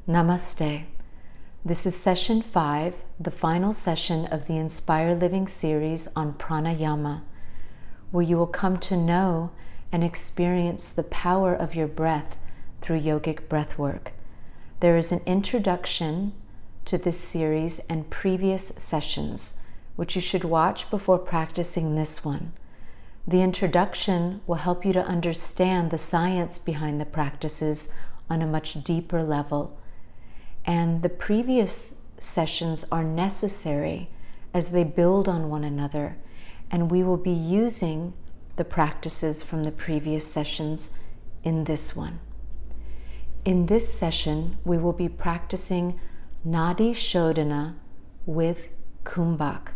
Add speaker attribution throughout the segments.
Speaker 1: Namaste. This is session 5, the final session of the Inspire Living series on Pranayama, where you will come to know and experience the power of your breath through yogic breathwork. There is an introduction to this series and previous sessions, which you should watch before practicing this one. The introduction will help you to understand the science behind the practices on a much deeper level. And the previous sessions are necessary as they build on one another, and we will be using the practices from the previous sessions in this one. In this session, we will be practicing Nadi Shodhana with Kumbhak.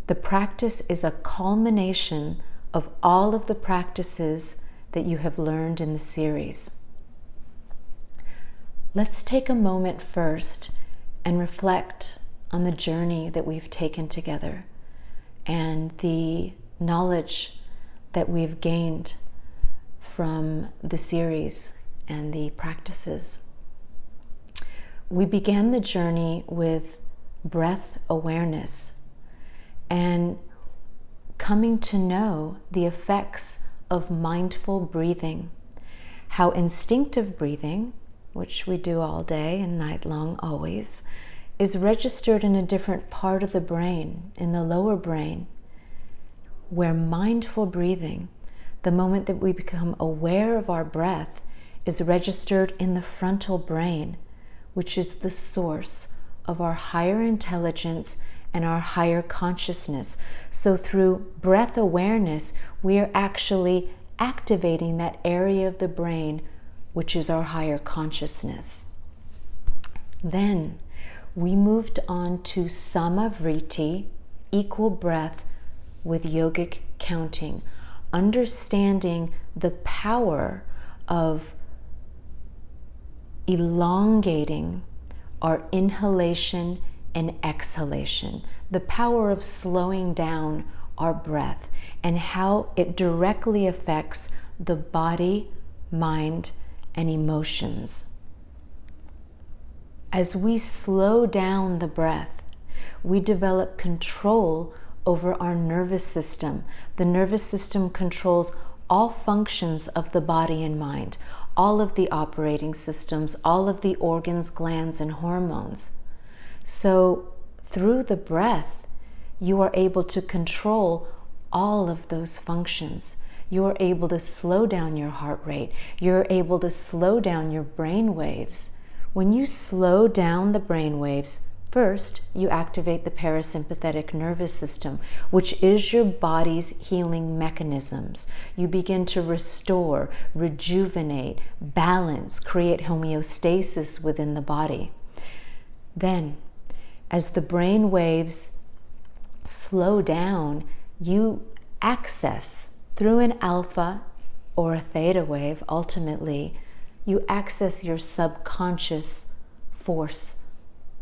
Speaker 1: The practice is a culmination of all of the practices that you have learned in the series. Let's take a moment first and reflect on the journey that we've taken together and the knowledge that we've gained from the series and the practices. We began the journey with breath awareness and coming to know the effects of mindful breathing, how instinctive breathing, which we do all day and night long always, is registered in a different part of the brain, in the lower brain, where mindful breathing, the moment that we become aware of our breath, is registered in the frontal brain, which is the source of our higher intelligence and our higher consciousness. So through breath awareness, we are actually activating that area of the brain which is our higher consciousness. Then we moved on to samavriti, equal breath with yogic counting, understanding the power of elongating our inhalation and exhalation, the power of slowing down our breath, and how it directly affects the body, mind, and emotions. As we slow down the breath, we develop control over our nervous system. The nervous system controls all functions of the body and mind, all of the operating systems, all of the organs, glands, and hormones. So through the breath, you are able to control all of those functions. You're able to slow down your heart rate. You're able to slow down your brain waves. When you slow down the brain waves, first, you activate the parasympathetic nervous system, which is your body's healing mechanisms. You begin to restore, rejuvenate, balance, create homeostasis within the body. Then, as the brain waves slow down, you access through an alpha or a theta wave, ultimately, you access your subconscious force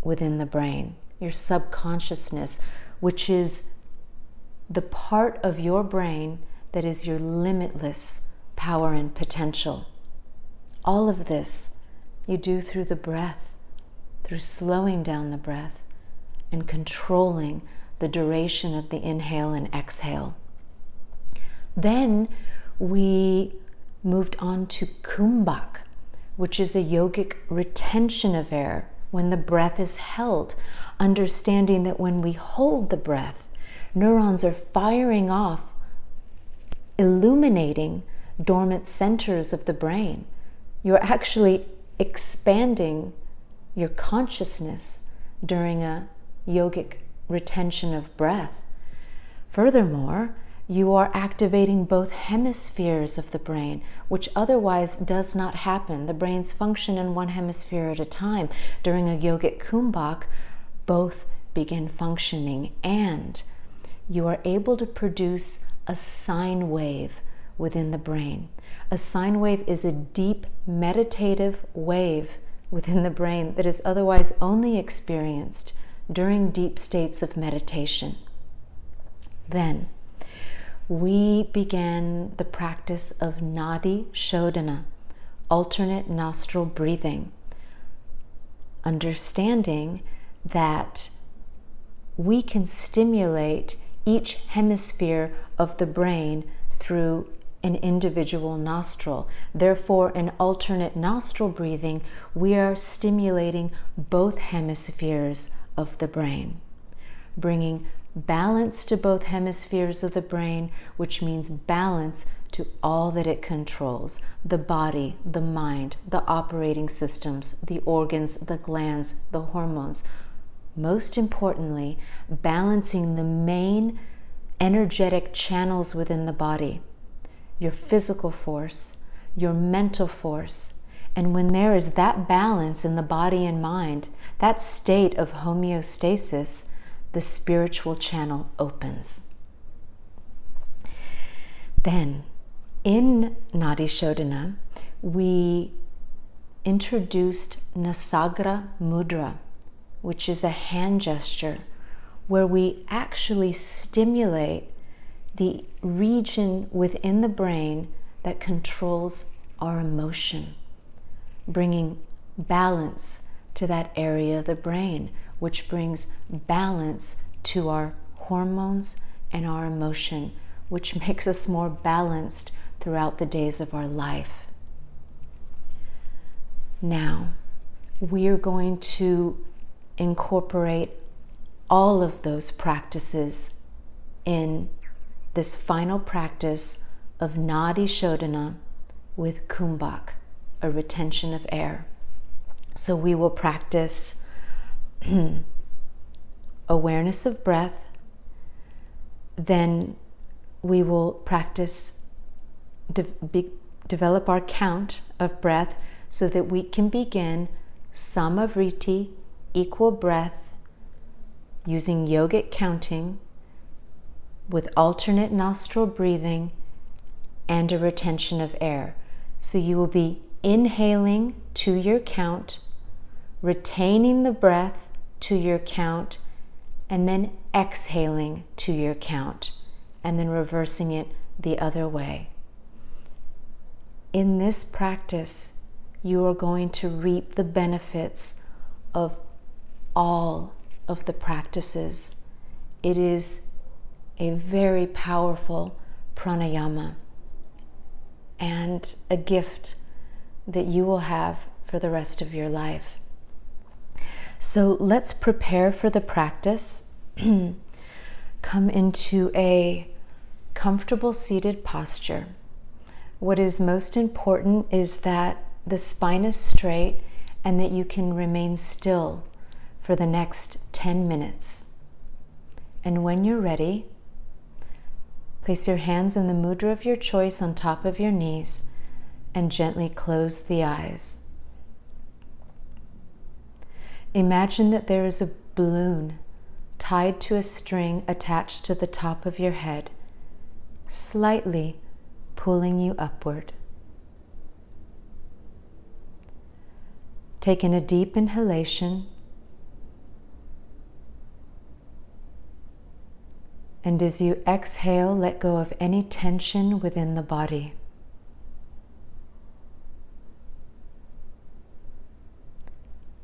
Speaker 1: within the brain, your subconsciousness, which is the part of your brain that is your limitless power and potential. All of this you do through the breath, through slowing down the breath and controlling the duration of the inhale and exhale. Then we moved on to Kumbhak, which is a yogic retention of air when the breath is held, understanding that when we hold the breath, neurons are firing off, illuminating dormant centers of the brain. You're actually expanding your consciousness during a yogic retention of breath. Furthermore, you are activating both hemispheres of the brain, which otherwise does not happen. The brains function in one hemisphere at a time. During a yogic Kumbhak, both begin functioning, and you are able to produce a sine wave within the brain. A sine wave is a deep meditative wave within the brain that is otherwise only experienced during deep states of meditation. Then, we began the practice of Nadi Shodhana, alternate nostril breathing. understanding that we can stimulate each hemisphere of the brain through an individual nostril. Therefore, in alternate nostril breathing, we are stimulating both hemispheres of the brain, bringing balance to both hemispheres of the brain, which means balance to all that it controls: the body, the mind, the operating systems, the organs, the glands, the hormones. Most importantly, balancing the main energetic channels within the body, your physical force, your mental force. And when there is that balance in the body and mind, that state of homeostasis, the spiritual channel opens. Then, in Nadi Shodhana, we introduced Nasagra Mudra, which is a hand gesture where we actually stimulate the region within the brain that controls our emotion, bringing balance to that area of the brain, which brings balance to our hormones and our emotion, which makes us more balanced throughout the days of our life. Now, we are going to incorporate all of those practices in this final practice of Nadi Shodhana with Kumbhak, a retention of air. So we will practice awareness of breath, then we will practice develop our count of breath so that we can begin samavriti, equal breath, using yogic counting with alternate nostril breathing and a retention of air. So you will be inhaling to your count, retaining the breath to your count, and then exhaling to your count, and then reversing it the other way. In this practice, you are going to reap the benefits of all of the practices. It is a very powerful pranayama and a gift that you will have for the rest of your life. So let's prepare for the practice. Come into a comfortable seated posture. What is most important is that the spine is straight and that you can remain still for the next 10 minutes. And when you're ready, place your hands in the mudra of your choice on top of your knees and gently close the eyes. Imagine that there is a balloon tied to a string attached to the top of your head, slightly pulling you upward. Take in a deep inhalation, and as you exhale, let go of any tension within the body.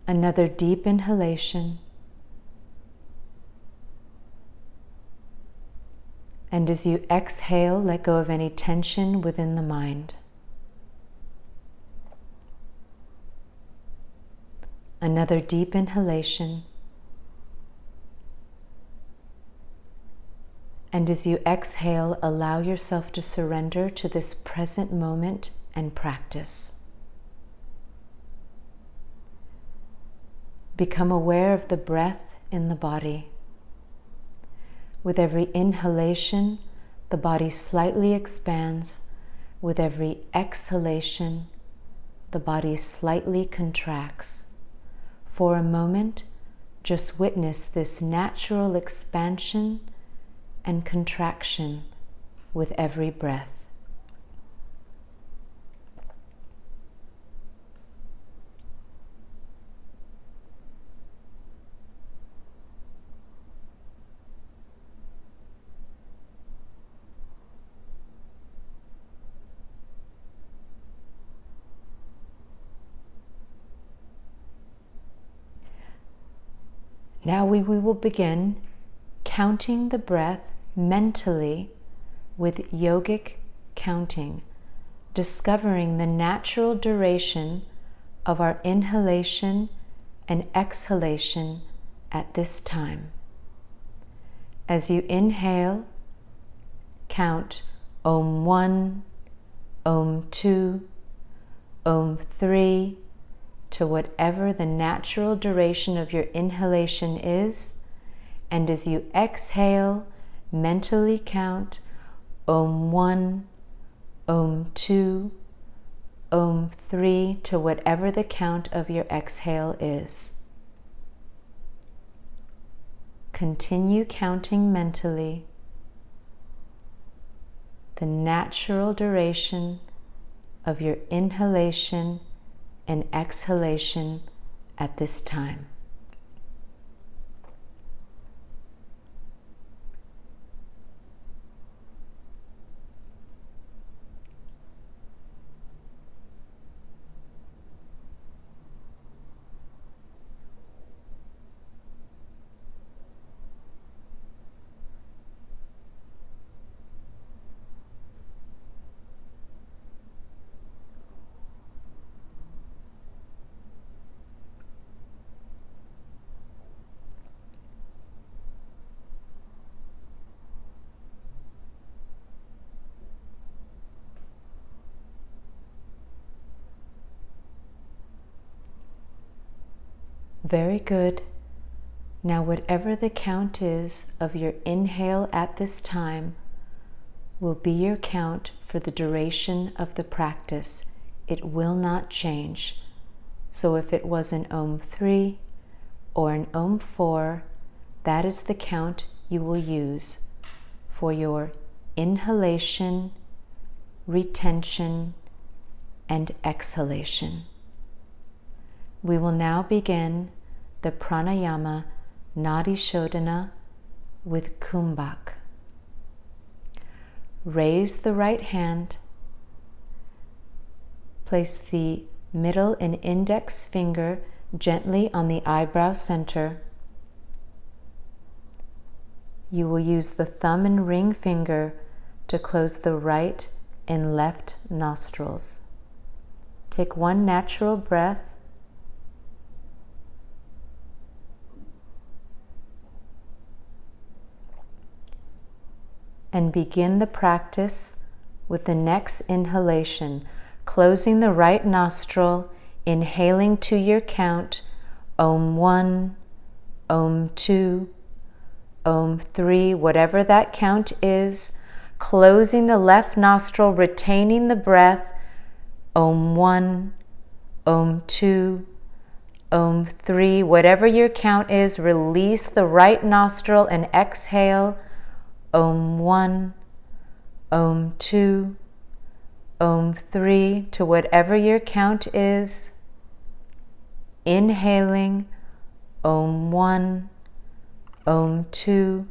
Speaker 1: Another deep inhalation, and as you exhale, let go of any tension within the mind. Another deep inhalation, and as you exhale, allow yourself to surrender to this present moment and practice. Become aware of the breath in the body. With every inhalation, the body slightly expands. With every exhalation, the body slightly contracts. For a moment, just witness this natural expansion and contraction with every breath. Now we will begin counting the breath mentally with yogic counting, discovering the natural duration of our inhalation and exhalation at this time. As you inhale, count Om 1, Om 2, Om 3, to whatever the natural duration of your inhalation is, and as you exhale, mentally count Om 1, Om 2, Om 3, to whatever the count of your exhale is. Continue counting mentally the natural duration of your inhalation and exhalation at this time. Very good. Now, whatever the count is of your inhale at this time will be your count for the duration of the practice. It will not change. So if it was an Om 3 or an Om 4, that is the count you will use for your inhalation, retention, and exhalation. We will now begin the Pranayama Nadi Shodhana with Kumbhak. Raise the right hand, place the middle and index finger gently on the eyebrow center. You will use the thumb and ring finger to close the right and left nostrils. Take one natural breath. And begin the practice with the next inhalation, closing the right nostril, inhaling to your count, Om 1, Om 2, Om 3, whatever that count is, closing the left nostril, retaining the breath, Om 1, Om 2, Om 3, whatever your count is, release the right nostril and exhale, Om 1, Om 2, Om 3, to whatever your count is. Inhaling, Om 1, Om 2,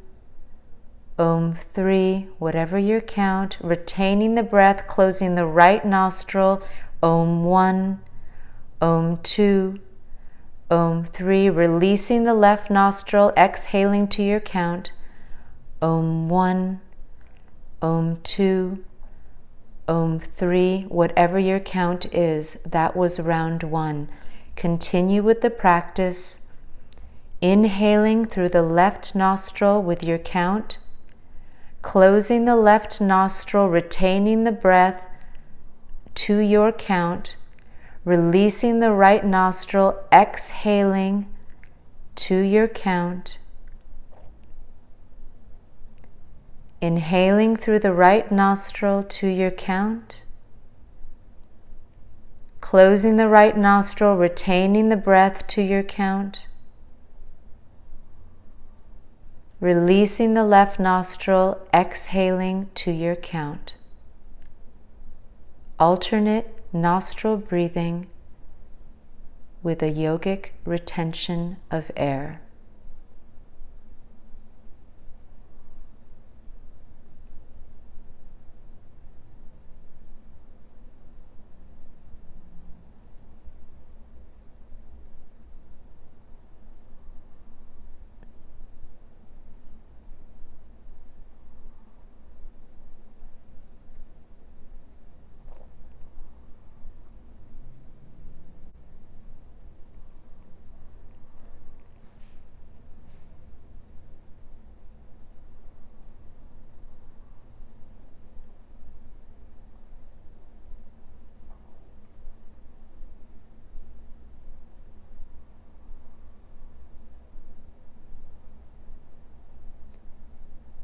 Speaker 1: Om 3, whatever your count. Retaining the breath, closing the right nostril, Om 1, Om 2, Om 3, releasing the left nostril, exhaling to your count. Om 1, Om 2, Om 3, whatever your count is. That was round 1. Continue with the practice, inhaling through the left nostril with your count, closing the left nostril, retaining the breath to your count, releasing the right nostril, exhaling to your count. Inhaling through the right nostril to your count. Closing the right nostril, retaining the breath to your count. Releasing the left nostril, exhaling to your count. Alternate nostril breathing with a yogic retention of air.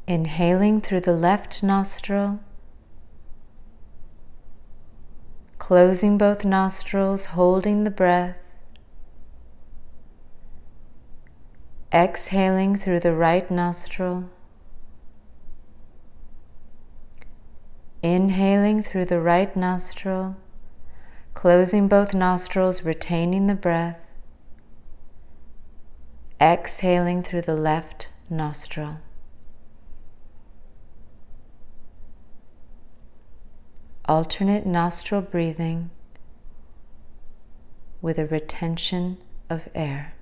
Speaker 1: Inhaling through the left nostril, closing both nostrils, holding the breath. Exhaling through the right nostril. Inhaling through the right nostril, closing both nostrils, retaining the breath. Exhaling through the left nostril. Alternate nostril breathing with a retention of air.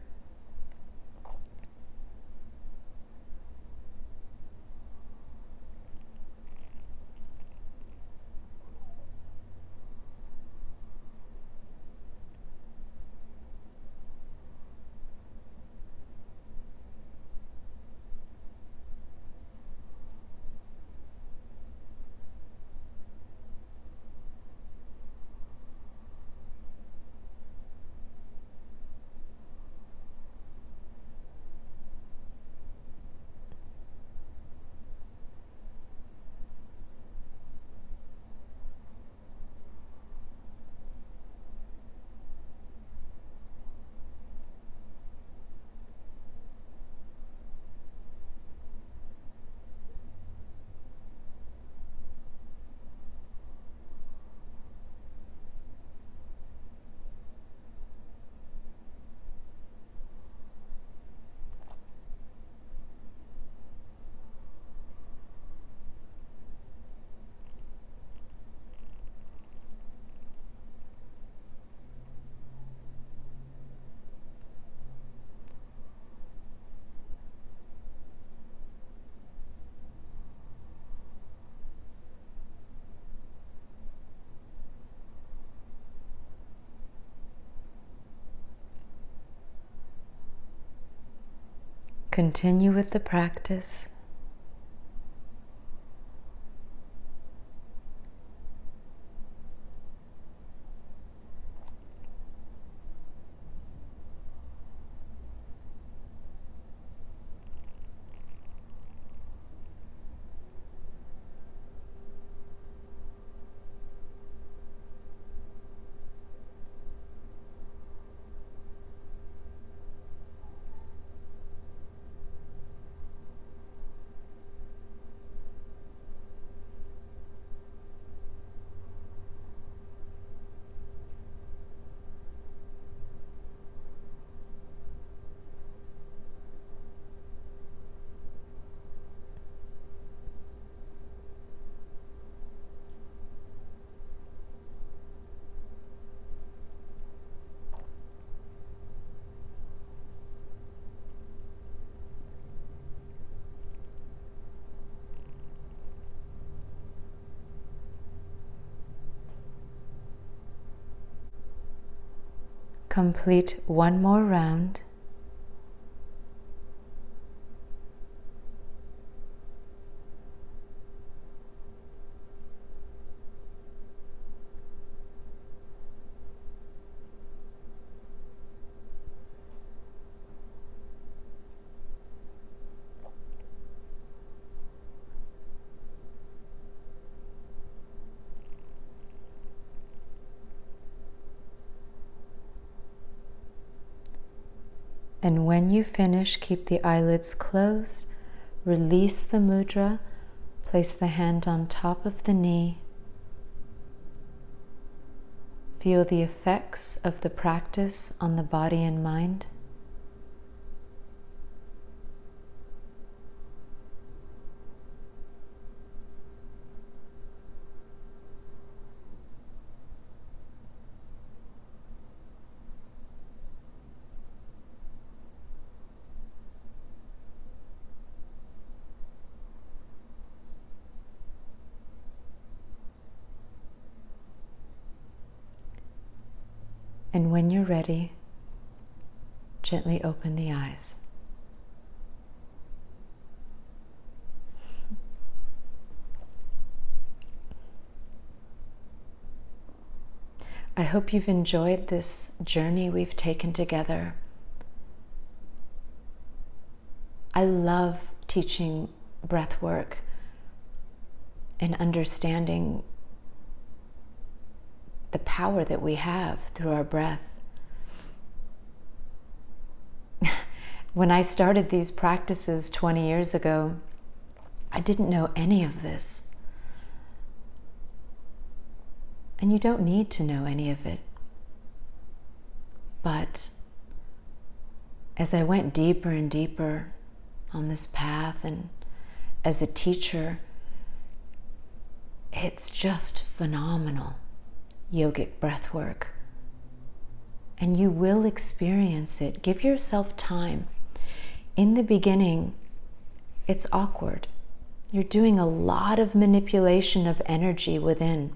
Speaker 1: Continue with the practice. Complete one more round. And when you finish, keep the eyelids closed, release the mudra, place the hand on top of the knee. Feel the effects of the practice on the body and mind. And when you're ready, gently open the eyes. I hope you've enjoyed this journey we've taken together. I love teaching breath work and understanding the power that we have through our breath. When I started these practices 20 years ago, I didn't know any of this. And you don't need to know any of it. But as I went deeper and deeper on this path, and as a teacher, it's just phenomenal, yogic breath work. And you will experience it. Give yourself time. In the beginning, it's awkward. You're doing a lot of manipulation of energy within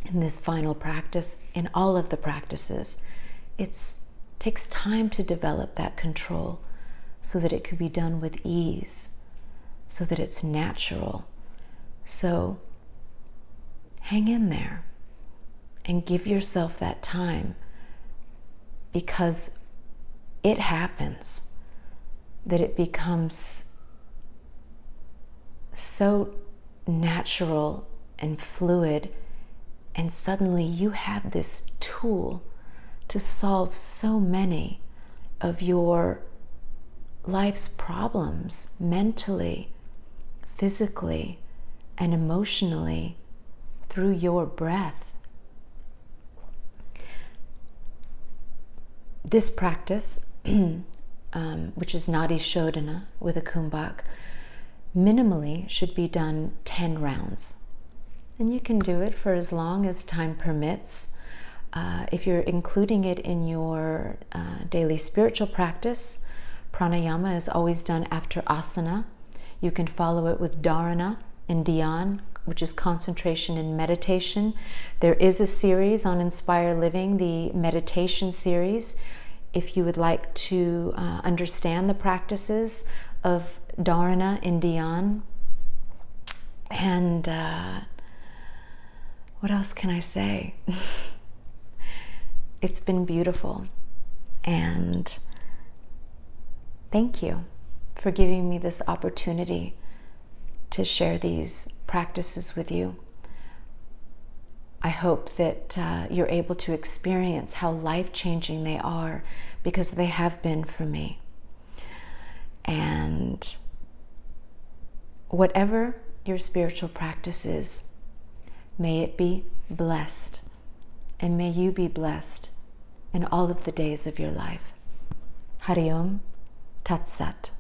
Speaker 1: in this final practice, in all of the practices. It takes time to develop that control so that it could be done with ease, so that it's natural. So hang in there and give yourself that time, because it happens that it becomes so natural and fluid, and suddenly you have this tool to solve so many of your life's problems mentally, physically, and emotionally through your breath. This practice, which is Nadi Shodhana with a Kumbhak, minimally should be done 10 rounds. And you can do it for as long as time permits. If you're including it in your daily spiritual practice, pranayama is always done after asana. You can follow it with dharana and dhyan, which is concentration and meditation. There is a series on Inspire Living, the meditation series, if you would like to understand the practices of dharana and dhyan. And what else can I say? It's been beautiful, and thank you for giving me this opportunity to share these practices with you. I hope that you're able to experience how life-changing they are, because they have been for me. And whatever your spiritual practice is, may it be blessed, and may you be blessed in all of the days of your life. Hari Om Tat Sat.